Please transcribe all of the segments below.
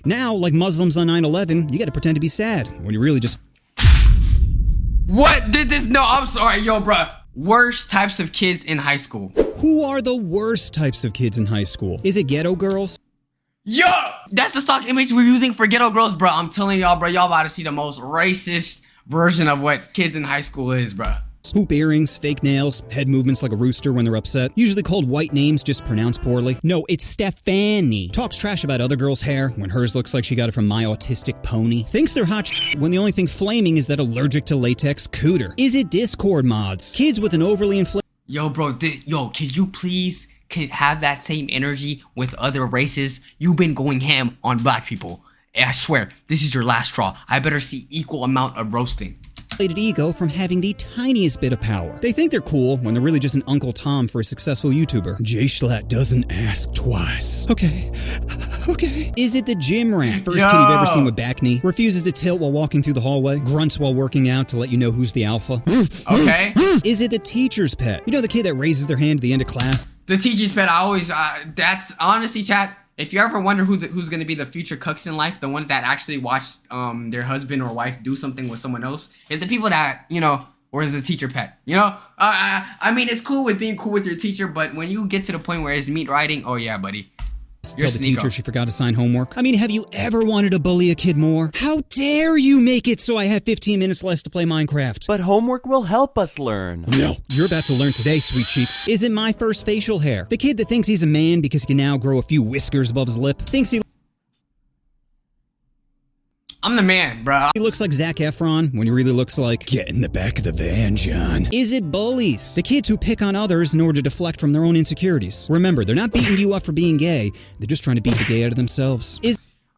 Now, like Muslims on 9/11, you gotta pretend to be sad when you really just... What did this? No, I'm sorry, yo, bruh. Worst types of kids in high school. Who are the worst types of kids in high school? Is it ghetto girls? Yo, that's the stock image we're using for ghetto girls, bro. I'm telling y'all, bro, y'all about to see the most racist version of what kids in high school is, bro. Hoop earrings, fake nails, head movements like a rooster when they're upset. Usually called white names, just pronounced poorly. No, it's Stephanie. Talks trash about other girls' hair when hers looks like she got it from My Autistic Pony. Thinks they're hot when the only thing flaming is that allergic to latex cooter. Is it Discord mods? Kids with an overly inflated... Yo, bro, could you please have that same energy with other races? You've been going ham on black people. I swear, this is your last straw. I better see equal amount of roasting. Ego from having the tiniest bit of power. They think they're cool when they're really just an Uncle Tom for a successful YouTuber. Jay Schlatt doesn't ask twice. Okay. Is it the gym rat? First kid you've ever seen with back knee. Refuses to tilt while walking through the hallway. Grunts while working out to let you know who's the alpha. Okay. Is it the teacher's pet? You know, the kid that raises their hand at the end of class? The teacher's pet, I always, that's honestly, chat. If you ever wonder who's going to be the future cucks in life, the ones that actually watched their husband or wife do something with someone else, is the people that, you know, or is the teacher pet, you know? I mean, it's cool with being cool with your teacher, but when you get to the point where it's meat riding, oh yeah, buddy. Tell the teacher she forgot to sign homework. I mean, have you ever wanted to bully a kid more? How dare you make it so I have 15 minutes less to play Minecraft? But homework will help us learn. No, you're about to learn today, sweet cheeks. Is it my first facial hair? The kid that thinks he's a man because he can now grow a few whiskers above his lip. Thinks he... I'm the man, bro. He looks like Zac Efron when he really looks like... Get in the back of the van, John. Is it bullies? The kids who pick on others in order to deflect from their own insecurities. Remember, they're not beating you up for being gay. They're just trying to beat the gay out of themselves.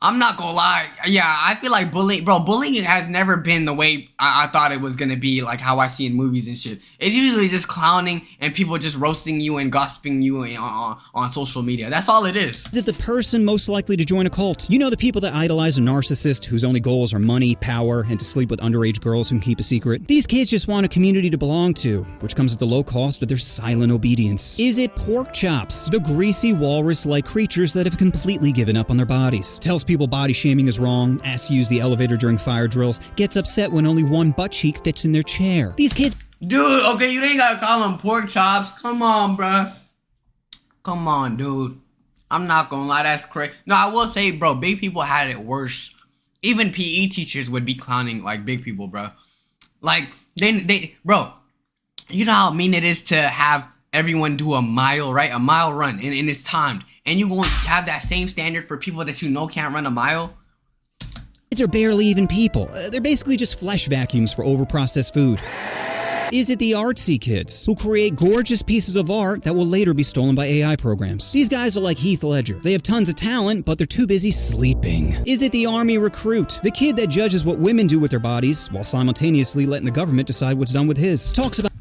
I'm not gonna lie. Yeah, I feel like bullying has never been the way I thought it was gonna be, like how I see in movies and shit. It's usually just clowning and people just roasting you and gossiping you on social media. That's all it is. Is it the person most likely to join a cult? You know, the people that idolize a narcissist whose only goals are money, power, and to sleep with underage girls who can keep a secret? These kids just want a community to belong to, which comes at the low cost of their silent obedience. Is it pork chops? The greasy walrus-like creatures that have completely given up on their bodies. Tells people body shaming is wrong, asks to use the elevator during fire drills, gets upset when only one butt cheek fits in their chair. These kids... Dude, okay, you ain't gotta call them pork chops. Come on, bruh. Come on, dude. I'm not gonna lie, that's crazy. No, I will say, bro, big people had it worse. Even PE teachers would be clowning like big people, bro. Like, bro, you know how mean it is to have everyone do a mile, right? A mile run, and it's timed. And you won't have that same standard for people that you know can't run a mile? Kids are barely even people. They're basically just flesh vacuums for overprocessed food. Is it the artsy kids who create gorgeous pieces of art that will later be stolen by AI programs? These guys are like Heath Ledger. They have tons of talent, but they're too busy sleeping. Is it the army recruit? The kid that judges what women do with their bodies while simultaneously letting the government decide what's done with his. Talks about...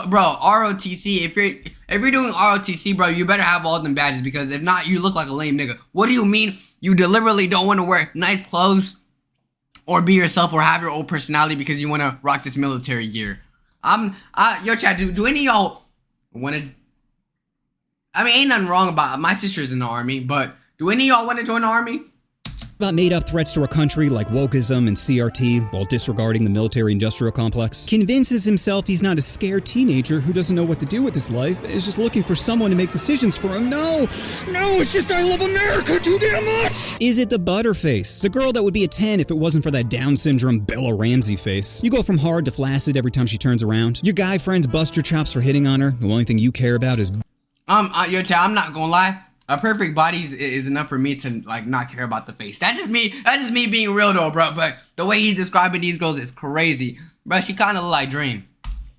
Bro, ROTC, if you're doing ROTC, bro, you better have all them badges, because if not, you look like a lame nigga. What do you mean you deliberately don't want to wear nice clothes or be yourself or have your own personality because you want to rock this military gear? Yo, chat, do any of y'all want to... I mean, ain't nothing wrong about it. My sister's in the army, but do any of y'all want to join the army? About made-up threats to our country like wokeism and CRT while disregarding the military-industrial complex. Convinces himself he's not a scared teenager who doesn't know what to do with his life and is just looking for someone to make decisions for him. No, it's just I love America too damn much! Is it the butterface? The girl that would be a 10 if it wasn't for that Down syndrome Bella Ramsey face. You go from hard to flaccid every time she turns around. Your guy friends bust your chops for hitting on her. The only thing you care about is... Yo, chat, I'm not gonna lie. A perfect body is enough for me to, like, not care about the face. That's just me being real, though, bro. But the way he's describing these girls is crazy. Bro, she kind of look like Dream.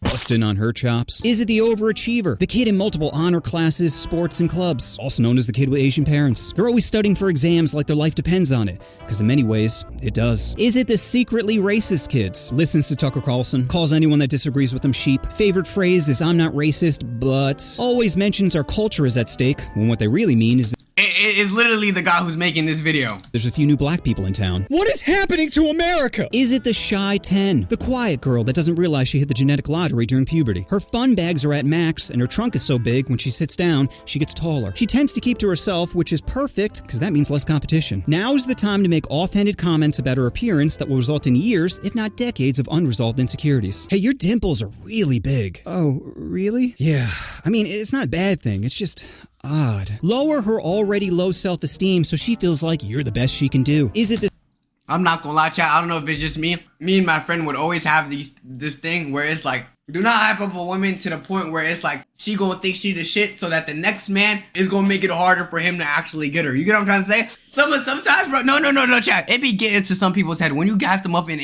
Busting on her chops. Is it the overachiever? The kid in multiple honor classes, sports, and clubs. Also known as the kid with Asian parents. They're always studying for exams like their life depends on it. Because in many ways, it does. Is it the secretly racist kids? Listens to Tucker Carlson. Calls anyone that disagrees with him sheep. Favorite phrase is, I'm not racist, but... Always mentions our culture is at stake, when what they really mean is... It's literally the guy who's making this video. There's a few new black people in town. What is happening to America? Is it the shy 10? The quiet girl that doesn't realize she hit the genetic lottery during puberty. Her fun bags are at max, and her trunk is so big, when she sits down, she gets taller. She tends to keep to herself, which is perfect, because that means less competition. Now's the time to make offhanded comments about her appearance that will result in years, if not decades, of unresolved insecurities. Hey, your dimples are really big. Oh, really? Yeah. I mean, it's not a bad thing. It's just odd. Lower her already low self-esteem so she feels like you're the best she can do. Is it the I'm not gonna lie, chat. I don't know if it's just me. Me and my friend would always have this thing where it's like, do not hype up a woman to the point where it's like she gonna think she the shit, so that the next man is gonna make it harder for him to actually get her. You get what I'm trying to say? Sometimes, bro. No, chat. It be getting to some people's head when you gas them up and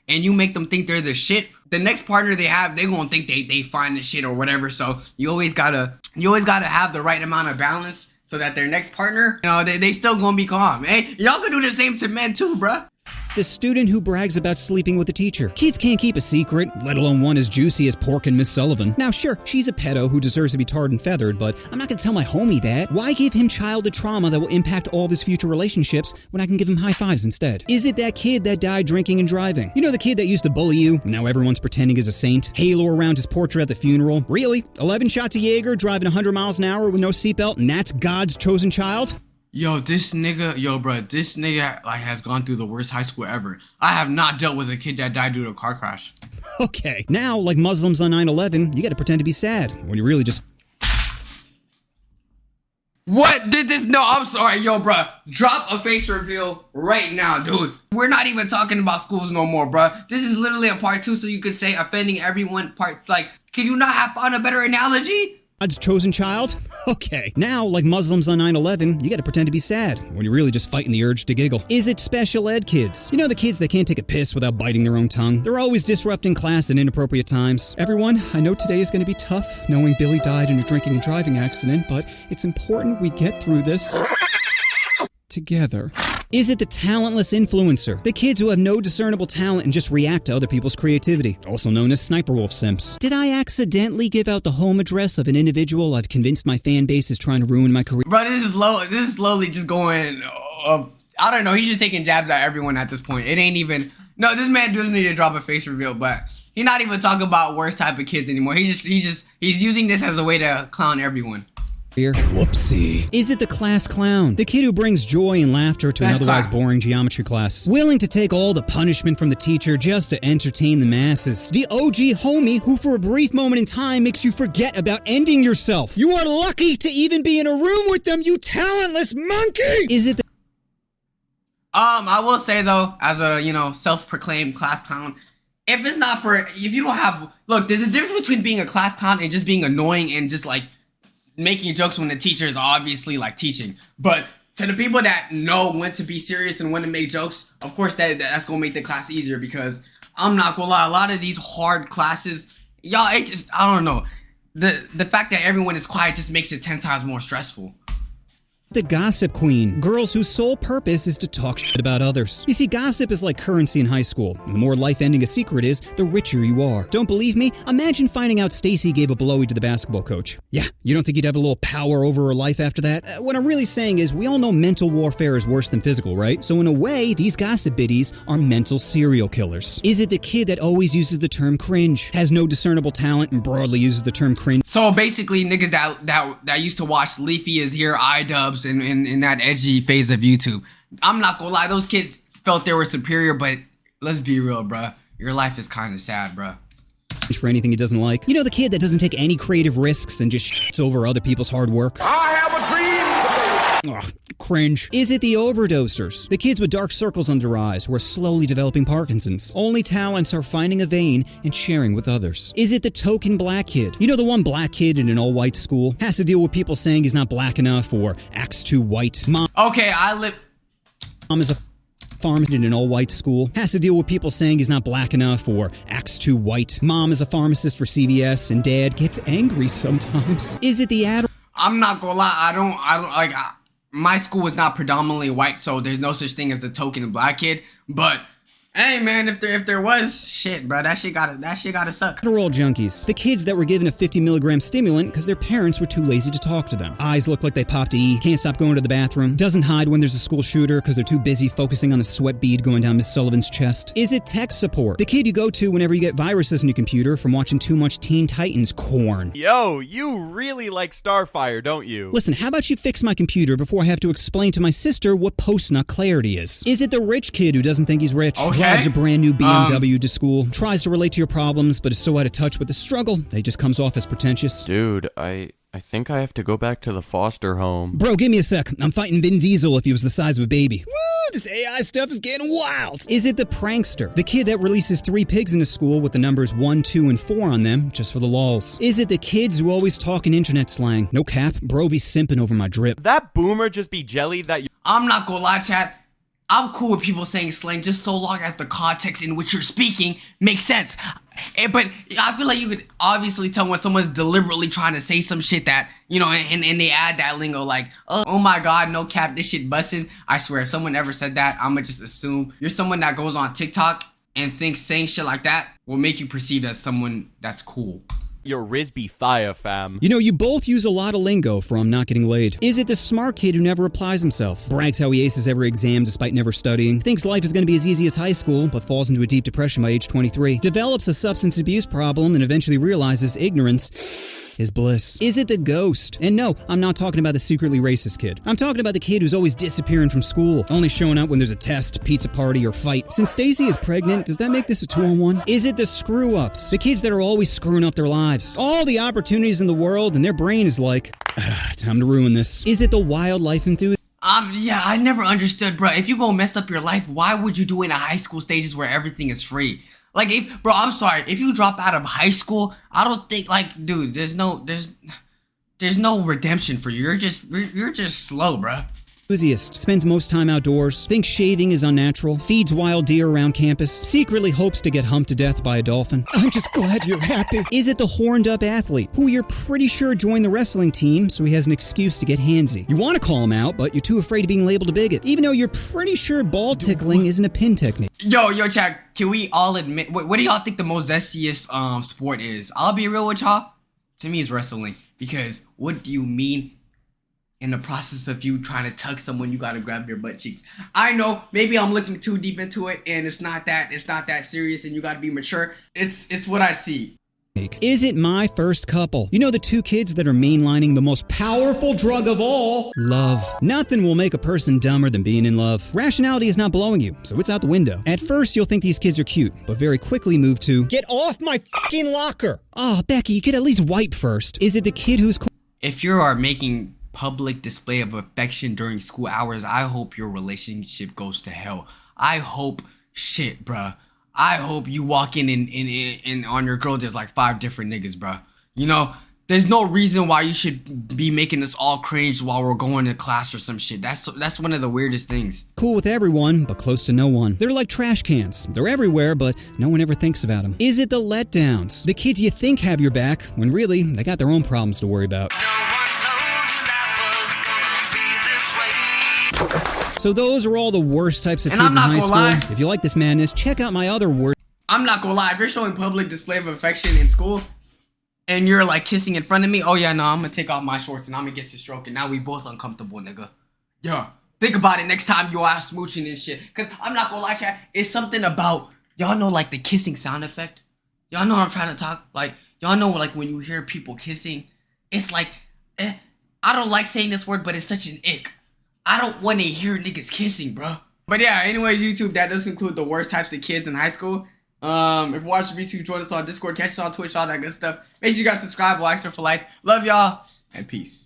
you make them think they're the shit. The next partner they have, they gonna think they find the shit or whatever. So you always gotta have the right amount of balance, so that their next partner, you know, they still gonna be calm. Hey, y'all can do the same to men too, bruh. The student who brags about sleeping with a teacher. Kids can't keep a secret, let alone one as juicy as Pork and Miss Sullivan. Now sure, she's a pedo who deserves to be tarred and feathered, but I'm not gonna tell my homie that. Why give him childhood trauma that will impact all of his future relationships when I can give him high fives instead? Is it that kid that died drinking and driving? You know, the kid that used to bully you, and now everyone's pretending he's a saint? Halo around his portrait at the funeral? Really? 11 shots of Jaeger, driving 100 miles an hour with no seatbelt, and that's God's chosen child? This nigga like has gone through the worst high school ever. I have not dealt with a kid that died due to a car crash. Okay, now, like Muslims on 9/11, you gotta pretend to be sad, when you really just... What did this? No, I'm sorry, yo, bruh. Drop a face reveal right now, dude. We're not even talking about schools no more, bruh. This is literally a part 2, so you could say offending everyone part, like, can you not have found a better analogy? God's chosen child? Okay, now, like Muslims on 9/11, you gotta pretend to be sad, when you're really just fighting the urge to giggle. Is it special ed kids? You know, the kids that can't take a piss without biting their own tongue? They're always disrupting class at inappropriate times. Everyone, I know today is gonna be tough, knowing Billy died in a drinking and driving accident, but it's important we get through this together. Is it the talentless influencer? The kids who have no discernible talent and just react to other people's creativity, also known as sniper wolf simps. Did I accidentally give out the home address of an individual I've convinced my fan base is trying to ruin my career? Bro, this is slowly just going, I don't know, he's just taking jabs at everyone at this point. It ain't even, no, this man doesn't need to drop a face reveal, but he's not even talking about worst type of kids anymore. He's using this as a way to clown everyone. Whoopsie. Is it the class clown? The kid who brings joy and laughter to an otherwise boring geometry class. Willing to take all the punishment from the teacher just to entertain the masses. The OG homie who for a brief moment in time makes you forget about ending yourself. You are lucky to even be in a room with them, you talentless monkey! Is it the I will say though, as a, you know, self-proclaimed class clown, if you don't have, look, there's a difference between being a class clown and just being annoying and just like making jokes when the teacher is obviously like teaching. But to the people that know when to be serious and when to make jokes, of course that's gonna make the class easier, because I'm not gonna lie, a lot of these hard classes, y'all, it just, I don't know, the fact that everyone is quiet just makes it 10 times more stressful. The gossip queen. Girls whose sole purpose is to talk shit about others. You see, gossip is like currency in high school. And the more life-ending a secret is, the richer you are. Don't believe me? Imagine finding out Stacy gave a blowy to the basketball coach. Yeah, you don't think you'd have a little power over her life after that? What I'm really saying is, we all know mental warfare is worse than physical, right? So in a way, these gossip biddies are mental serial killers. Is it the kid that always uses the term cringe, has no discernible talent, and broadly uses the term cringe? So basically, niggas that used to watch Leafy is Here, iDubbbz, in that edgy phase of YouTube. I'm not gonna lie, those kids felt they were superior, but let's be real, bruh. Your life is kind of sad, bruh. For anything he doesn't like. You know, the kid that doesn't take any creative risks and just shits over other people's hard work? I have a dream! Ugh, cringe. Is it the overdosers? The kids with dark circles under their eyes who are slowly developing Parkinson's. Only talents are finding a vein and sharing with others. Is it the token black kid? You know, the one black kid in an all-white school? Has to deal with people saying he's not black enough or acts too white. Mom is a pharmacist in an all-white school. Has to deal with people saying he's not black enough or acts too white. Mom is a pharmacist for CVS and dad gets angry sometimes. Is it the I'm not gonna lie, I don't like, my school was not predominantly white, so there's no such thing as the token black kid, but Hey man, if there was shit, bro, that shit gotta suck. Adderall junkies. The kids that were given a 50 milligram stimulant because their parents were too lazy to talk to them. Eyes look like they popped E, can't stop going to the bathroom, doesn't hide when there's a school shooter because they're too busy focusing on a sweat bead going down Miss Sullivan's chest. Is it tech support? The kid you go to whenever you get viruses in your computer from watching too much Teen Titans corn. Yo, you really like Starfire, don't you? Listen, how about you fix my computer before I have to explain to my sister what post-nut clarity is? Is it the rich kid who doesn't think he's rich? Okay. Drives a brand new BMW to school, tries to relate to your problems, but is so out of touch with the struggle that he just comes off as pretentious. Dude, I think I have to go back to the foster home. Bro, give me a sec. I'm fighting Vin Diesel if he was the size of a baby. Woo! This AI stuff is getting wild. Is it the prankster? The kid that releases 3 pigs into school with the numbers 1, 2, and 4 on them just for the lols? Is it the kids who always talk in internet slang? No cap, bro be simping over my drip. That boomer just be jelly that you... I'm not gonna lie, chat. I'm cool with people saying slang just so long as the context in which you're speaking makes sense. But I feel like you could obviously tell when someone's deliberately trying to say some shit that, you know, and they add that lingo like, oh my god, no cap, this shit busting. I swear, if someone ever said that, I'ma just assume you're someone that goes on TikTok and thinks saying shit like that will make you perceived as someone that's cool. Your Riz be fire, fam. You know, you both use a lot of lingo for I'm not getting laid. Is it the smart kid who never applies himself? Brags how he aces every exam despite never studying. Thinks life is going to be as easy as high school, but falls into a deep depression by age 23. Develops a substance abuse problem and eventually realizes ignorance is bliss. Is it the ghost? And no, I'm not talking about the secretly racist kid. I'm talking about the kid who's always disappearing from school, only showing up when there's a test, pizza party, or fight. Since Stacy is pregnant, does that make this a 2-on-1? Is it the screw-ups? The kids that are always screwing up their lives. All the opportunities in the world, and their brain is like, time to ruin this. Is it the wildlife enthusiast? Yeah, I never understood, bro. If you gonna mess up your life, why would you do it in a high school stages where everything is free? Like, bro, I'm sorry. If you drop out of high school, I don't think, like, dude, there's no redemption for you. You're just slow, bro. Spends most time outdoors, thinks shaving is unnatural, feeds wild deer around campus, secretly hopes to get humped to death by a dolphin. I'm just glad you're happy. Is it the horned up athlete who you're pretty sure joined the wrestling team so he has an excuse to get handsy? You want to call him out, but you're too afraid of being labeled a bigot, even though you're pretty sure ball tickling isn't a pin technique. Yo, chat, can we all admit, what do y'all think the most zestiest sport is? I'll be real with y'all. To me, it's wrestling. Because what do you mean? In the process of you trying to tug someone, you gotta grab their butt cheeks. I know, maybe I'm looking too deep into it, and it's not that serious, and you gotta be mature. It's what I see. Is it my first couple? You know the 2 kids that are mainlining the most powerful drug of all? Love. Nothing will make a person dumber than being in love. Rationality is not blowing you, so it's out the window. At first, you'll think these kids are cute, but very quickly move to, get off my fucking locker! Oh, Becky, you could at least wipe first. Is it the kid who's... If you are making public display of affection during school hours, I hope your relationship goes to hell. I hope shit, bruh. I hope you walk in and on your girl there's like 5 different niggas, bruh. You know, there's no reason why you should be making us all cringe while we're going to class or some shit. That's one of the weirdest things. Cool with everyone, but close to no one. They're like trash cans. They're everywhere, but no one ever thinks about them. Is it the letdowns? The kids you think have your back, when really, they got their own problems to worry about. So those are all the worst types of kids in high school. If you like this madness, check out my other worst. I'm not gonna lie, if you're showing public display of affection in school and you're like kissing in front of me, oh yeah, no, I'm gonna take off my shorts and I'm gonna get to stroking. Now we both uncomfortable, nigga. Yeah. Think about it next time you are smooching and shit. Cause I'm not gonna lie, chat, it's something about, y'all know like the kissing sound effect? Y'all know what I'm trying to talk? Like, y'all know like when you hear people kissing, it's like, I don't like saying this word, but it's such an ick. I don't want to hear niggas kissing, bro. But yeah, anyways, YouTube, that does include the worst types of kids in high school. If you're watching YouTube, join us on Discord, catch us on Twitch, all that good stuff. Make sure you guys subscribe, like, for life. Love y'all, and peace.